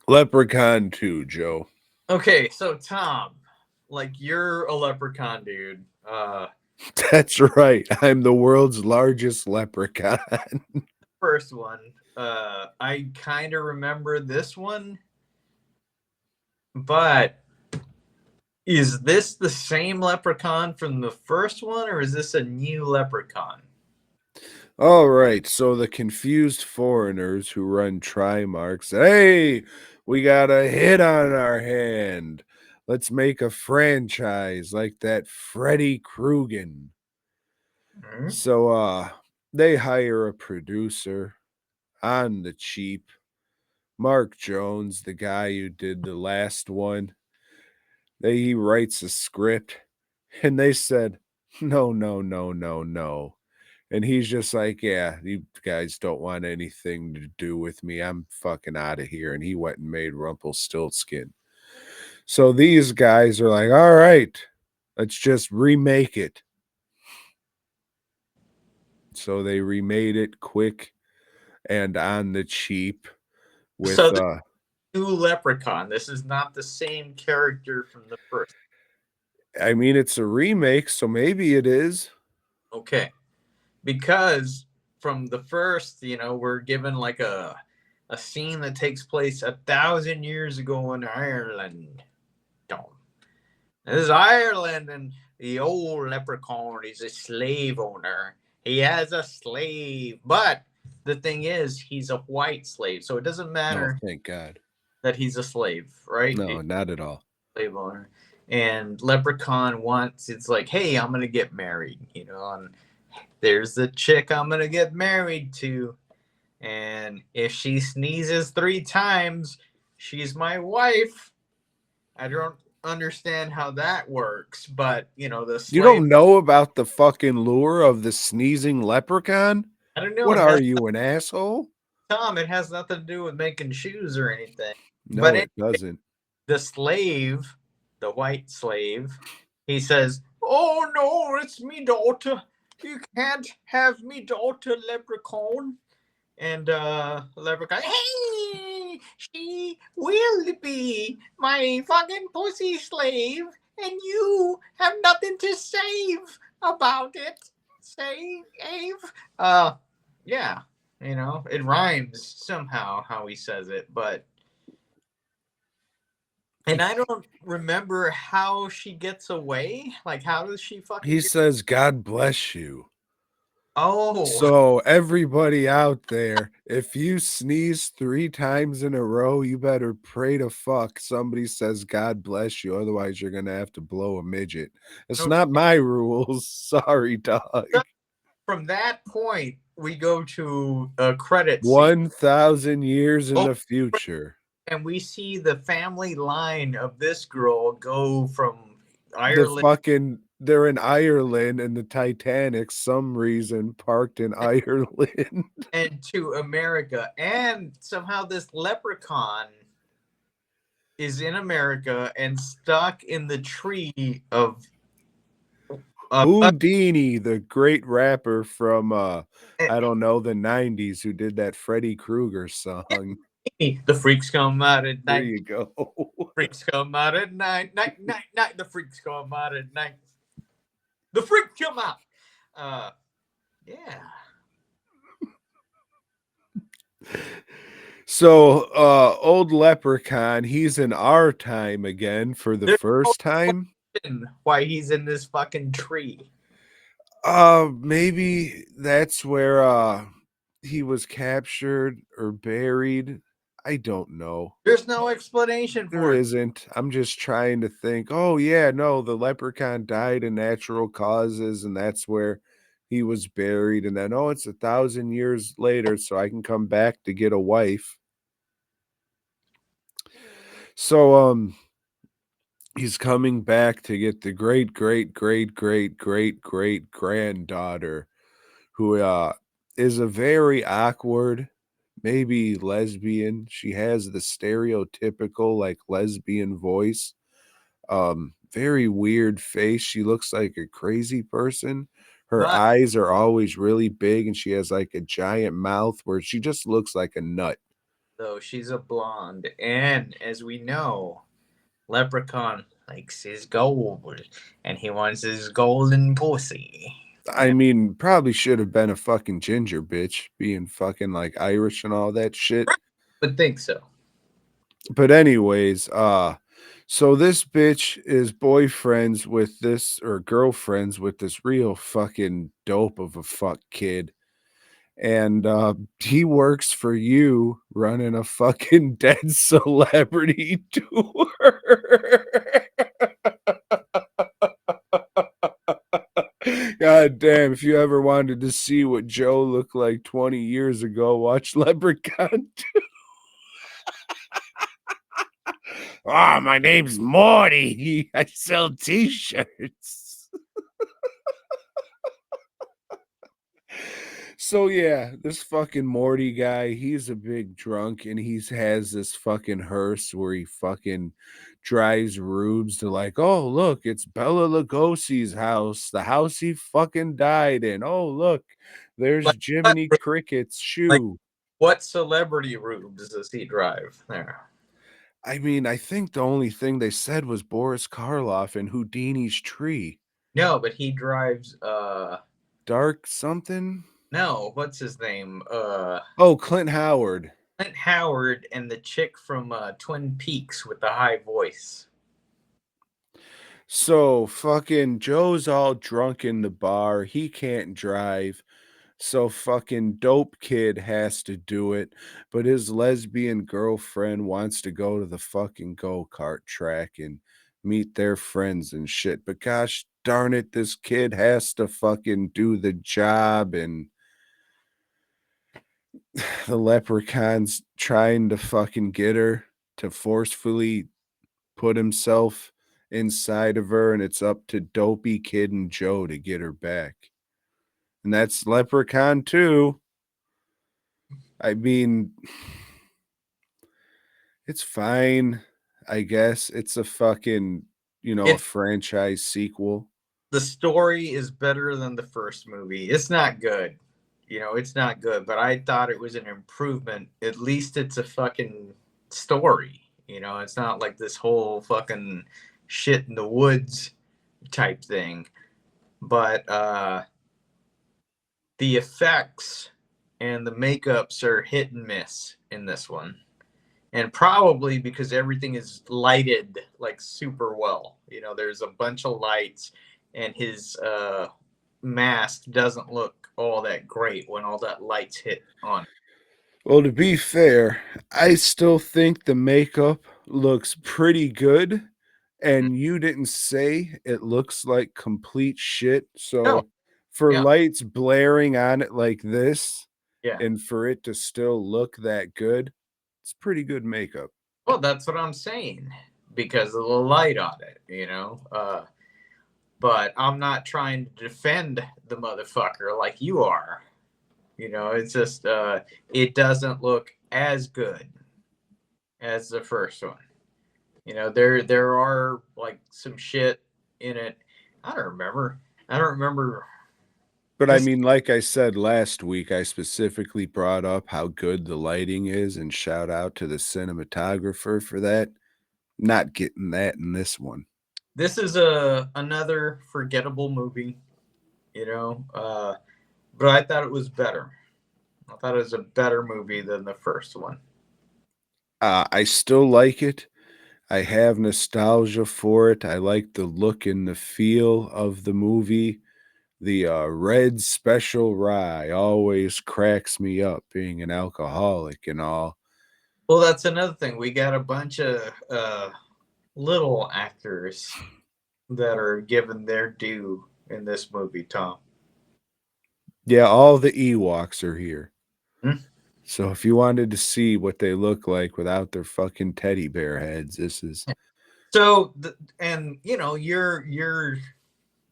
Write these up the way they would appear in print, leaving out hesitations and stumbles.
Leprechaun 2, Joe. Okay, so Tom, like you're a leprechaun dude. That's right. I'm the world's largest leprechaun. First one. I kind of remember this one, but is this the same leprechaun from the first one, or is this a new leprechaun? All right, so the confused foreigners who run Trimarks, hey, we got a hit on our hand. Let's make a franchise like that Freddy Krueger. Hmm? So they hire a producer on the cheap, Mark Jones, the guy who did the last one. He writes a script and they said, "No, no, no, no, no." And he's just like, "Yeah, you guys don't want anything to do with me. I'm fucking out of here." And he went and made Rumpelstiltskin. So these guys are like, "All right, let's just remake it." So they remade it quick and on the cheap So with the new leprechaun. This is not the same character from the first. I mean it's a remake, so maybe it is. Okay, because from the first, we're given like a scene that takes place 1,000 years ago in Ireland. Don't. This is Ireland, and the old leprechaun is a slave owner. He has a slave, but the thing is, he's a white slave, so it doesn't No, matter thank God. that he's a slave, right? No, not at all. Slave owner. And Leprechaun wants, it's like, hey, I'm gonna get married, and there's the chick I'm gonna get married to. And if she sneezes 3 times, she's my wife. I don't understand how that works, but the You slave. don't know about the fucking lure of the sneezing leprechaun? I don't know. What It are has you, an asshole? Tom. It has nothing to do with making shoes or anything. But No, it doesn't. the slave, the white slave, he says, "Oh no, it's me daughter. You can't have me daughter, Leprechaun." And Leprechaun, hey, she will be my fucking pussy slave, and you have nothing to save about it. Save. Uh, yeah, it rhymes somehow how he says it, but and I don't remember how she gets away. Like, how does she fucking He get? says, "God bless you." Oh, So, everybody out there, if you sneeze 3 times in a row, you better pray to fuck somebody says, "God bless you." Otherwise, you're gonna have to blow a midget. It's okay. not my rules. Sorry, dog. So from that point, we go to a credit scene. 1,000 years in Oh, the future. and we see the family line of this girl go from The Ireland fucking they're in Ireland and the Titanic some reason parked in Ireland. and to America, and somehow this leprechaun is in America and stuck in the tree of Houdini, the great rapper from I don't know, the 90s who did that Freddy Krueger song. the freaks come out at There night. you go. Freaks come out at night, night, night, night. The freaks come out at night. The freaks come out. Uh, yeah. So old leprechaun, he's in our time again for the There's no first time. reason why he's in this fucking tree. Maybe that's where he was captured or buried. I don't know. There's no explanation There for it. isn't. I'm just trying to think. Oh yeah, no, the leprechaun died of natural causes, and that's where he was buried. And then oh, it's 1,000 years later, so I can come back to get a wife. So he's coming back to get the great great great great great great granddaughter who is a very awkward, maybe lesbian. She has the stereotypical like lesbian voice. Very weird face. She looks like a crazy person. Her But eyes are always really big and she has like a giant mouth where she just looks like a nut. though she's a blonde, and as we know, Leprechaun likes his gold, and he wants his golden pussy. I mean, probably should have been a fucking ginger bitch, being fucking like Irish and all that shit. Would think so. But anyways, so this bitch is boyfriends with this or girlfriends with this real fucking dope of a fuck kid. And he works for you running a fucking dead celebrity tour. God damn, if you ever wanted to see what Joe looked like 20 years ago, watch Leprechaun. Ah, my name's Morty. I sell t-shirts. So yeah, this fucking Morty guy, he's a big drunk and he has this fucking hearse where he fucking drives rubes to like, oh look, it's Bella Lugosi's house, the house he fucking died in. Oh look, there's Like what? Jiminy Cricket's Like shoe. what celebrity rubes does he drive there? I mean, I think the only thing they said was Boris Karloff and Houdini's tree. No, but he drives. Dark something? No, what's his name? Oh, Clint Howard. Clint Howard and the chick from Twin Peaks with the high voice. So fucking Joe's all drunk in the bar. He can't drive. So fucking dope kid has to do it. But his lesbian girlfriend wants to go to the fucking go-kart track and meet their friends and shit. But gosh darn it, this kid has to fucking do the job and the leprechaun's trying to fucking get her to forcefully put himself inside of her, and it's up to Dopey Kid and Joe to get her back. And that's Leprechaun 2. I mean, it's fine, I guess. It's a fucking, a It's franchise sequel. the story is better than the first movie. It's not good. It's not good, but I thought it was an improvement. At least it's a fucking story. It's not like this whole fucking shit in the woods type thing. But the effects and the makeups are hit and miss in this one. And probably because everything is lighted like super well. There's a bunch of lights, and his mask doesn't look all that great when all that lights hit on. Well, to be fair, I still think the makeup looks pretty good. Mm. And you didn't say it looks like complete shit. No, So for yeah, lights blaring on it like this yeah. and for it to still look that good, it's pretty good makeup. Well, that's what I'm saying because of the light on it. But I'm not trying to defend the motherfucker like you are. It's just it doesn't look as good as the first one. There are like some shit in it. I don't remember. I don't remember. But I This mean, like I said last week, I specifically brought up how good the lighting is and shout out to the cinematographer for that. Not getting that in this one. this is a another forgettable movie. But I thought it was better. I thought it was a better movie than the first one. I still like it. I have nostalgia for it. I like the look and the feel of the movie. The red special rye always cracks me up, being an alcoholic and all. Well, that's another thing. We got a bunch of little actors that are given their due in this movie, Tom. Yeah, all the Ewoks are here. Hmm? So if you wanted to see what they look like without their fucking teddy bear heads, this is So, and your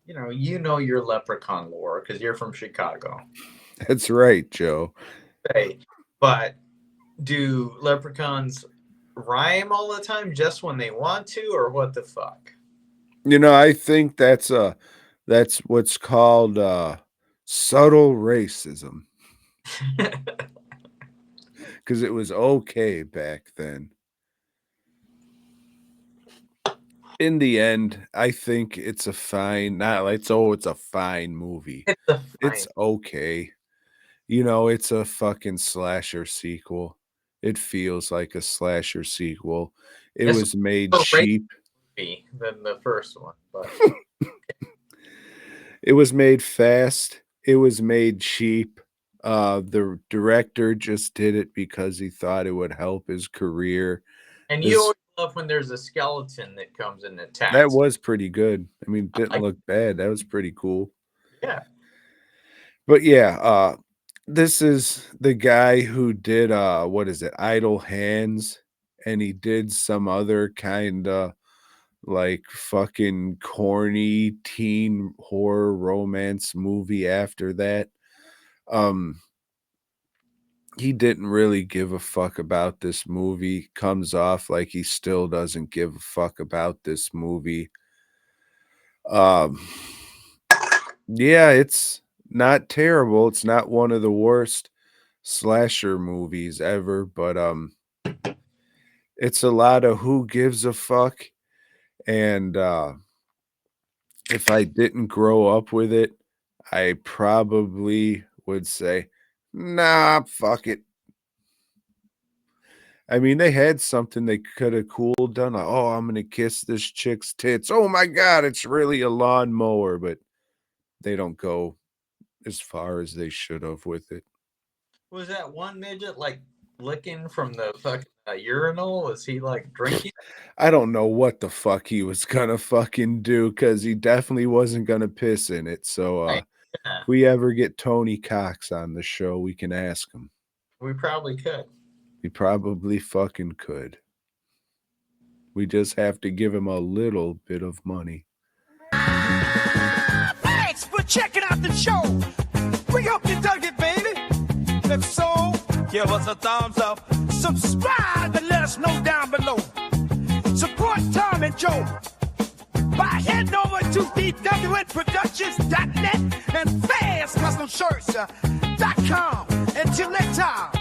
Leprechaun lore because you're from Chicago. that's right, Joe. Hey, but do leprechauns rhyme all the time just when they want to, or what the fuck? I think that's what's called subtle racism. because it was okay back then. In the end, I think it's a fine, not like it's a fine movie. It's a It's fine. okay. You know, it's a fucking slasher sequel. It feels like a slasher sequel. It This was made was a rated cheap. movie than the first one, but It was made fast. It was made cheap. The director just did it because he thought it would help his career. and you This always love when there's a skeleton that comes and that attacks. was pretty good. I mean, didn't Like, look bad. That was pretty cool. yeah. But yeah, this is the guy who did what is it? Idle Hands, and he did some other kinda like fucking corny teen horror romance movie after that. Um he didn't really give a fuck about this movie. Comes off like he still doesn't give a fuck about this movie. Um yeah, it's not terrible. It's not one of the worst slasher movies ever, but it's a lot of who gives a fuck, and if I didn't grow up with it, I probably would say, "Nah, fuck it." I mean, they had something they coulda cool done, like, "Oh, I'm gonna kiss this chick's tits. Oh my god, it's really a lawnmower," but they don't go as far as they should have with it. Was that one midget like licking from the fucking urinal? Was he like drinking? I don't know what the fuck he was gonna fucking do because he definitely wasn't gonna piss in it, so, Right. Yeah, if we ever get Tony Cox on the show, we can ask him. we probably could. We probably fucking could. We just have to give him a little bit of money. Thanks for checking out the show. We hope you dug it, baby. If so, give us a thumbs up. Subscribe and let us know down below. Support Tom and Joe by heading over to dwnproductions.net and fastcustomshirts.com. Until next time.